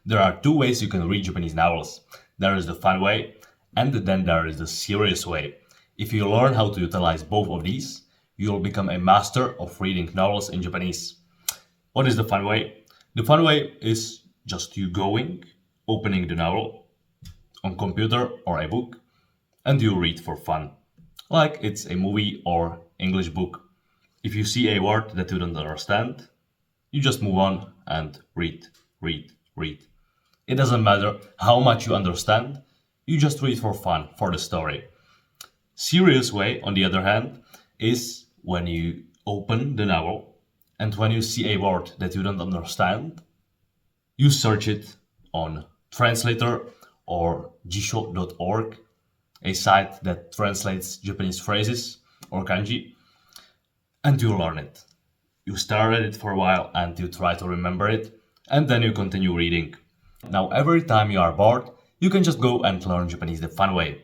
There are two ways you can read Japanese novels. There is the fun way, and then there is the serious way. If you learn how to utilize both of these, you'll become a master of reading novels in Japanese. What is the fun way? The fun way is just you going, opening the novel on computer or a book, and you read for fun, like it's a movie or English book. If you see a word that you don't understand, you just move on and read. It doesn't matter how much you understand, you just read for fun, for the story. Serious way, on the other hand, is when you open the novel and when you see a word that you don't understand, you search it on Translator or jisho.org, a site that translates Japanese phrases or kanji, and you learn it. You stare at it for a while and you try to remember it, and then you continue reading. Now, every time you are bored, you can just go and learn Japanese the fun way.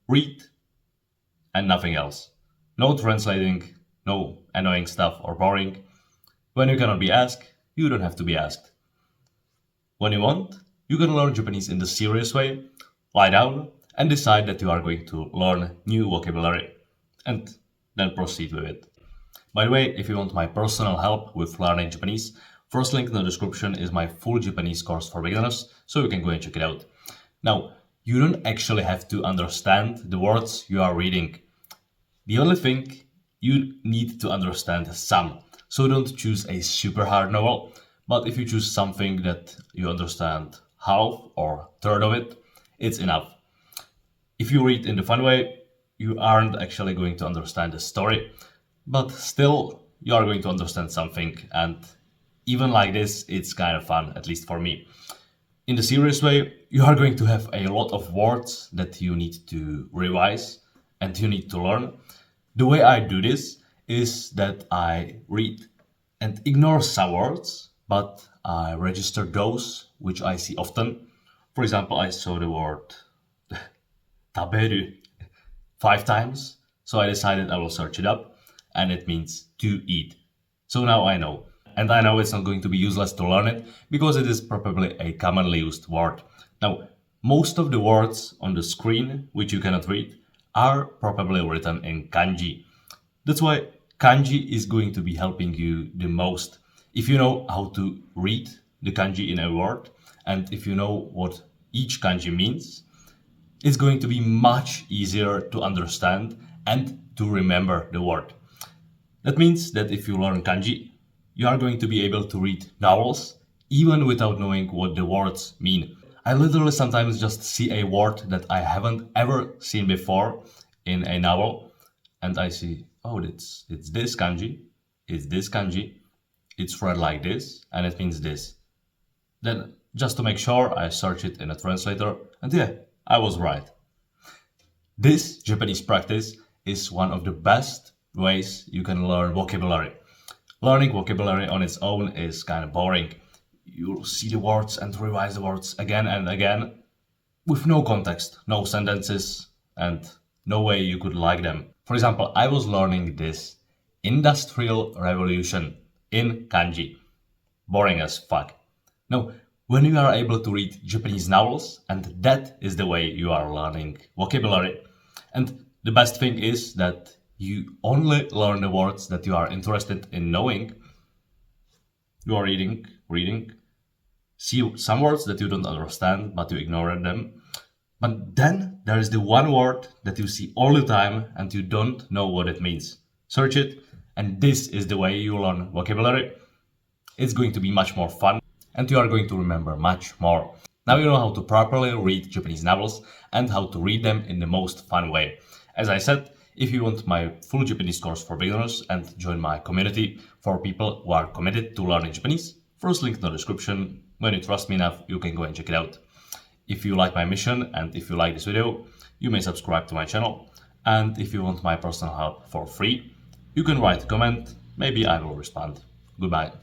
Read and nothing else. No translating, no annoying stuff or boring. When you cannot be asked, you don't have to be asked. When you want, you can learn Japanese in the serious way, lie down and decide that you are going to learn new vocabulary, and then proceed with it. By the way, if you want my personal help with learning Japanese, first link in the description is my full Japanese course for beginners, so you can go and check it out. Now, you don't actually have to understand the words you are reading. The only thing, you need to understand some. So don't choose a super hard novel, but if you choose something that you understand half or third of it, it's enough. If you read in the fun way, you aren't actually going to understand the story, but still you are going to understand something, and even like this, it's kind of fun, at least for me. In the serious way, you are going to have a lot of words that you need to revise and you need to learn. The way I do this is that I read and ignore some words, but I register those which I see often. For example, I saw the word taberu 5 times, so I decided I will search it up, and it means to eat. So now I know. And I know it's not going to be useless to learn it, because it is probably a commonly used word. Now, most of the words on the screen, which you cannot read, are probably written in kanji. That's why kanji is going to be helping you the most. If you know how to read the kanji in a word, and if you know what each kanji means, it's going to be much easier to understand and to remember the word. That means that if you learn kanji, you are going to be able to read novels even without knowing what the words mean. I literally sometimes just see a word that I haven't ever seen before in a novel, and I see, oh, it's this kanji, it's read like this, and it means this. Then, just to make sure, I search it in a translator, and yeah, I was right. This Japanese practice is one of the best ways you can learn vocabulary. Learning vocabulary on its own is kind of boring. You'll see the words and revise the words again and again with no context, no sentences, and no way you could like them. For example, I was learning this Industrial Revolution in kanji. Boring as fuck. Now, when you are able to read Japanese novels, and that is the way you are learning vocabulary, and the best thing is that you only learn the words that you are interested in knowing. You are reading, see some words that you don't understand, but you ignore them. But then there is the one word that you see all the time and you don't know what it means. Search it, and this is the way you learn vocabulary. It's going to be much more fun, and you are going to remember much more. Now you know how to properly read Japanese novels and how to read them in the most fun way. As I said, if you want my full Japanese course for beginners and join my community for people who are committed to learning Japanese, first link in the description. When you trust me enough, you can go and check it out. If you like my mission and if you like this video, you may subscribe to my channel. And if you want my personal help for free, you can write a comment, maybe I will respond. Goodbye.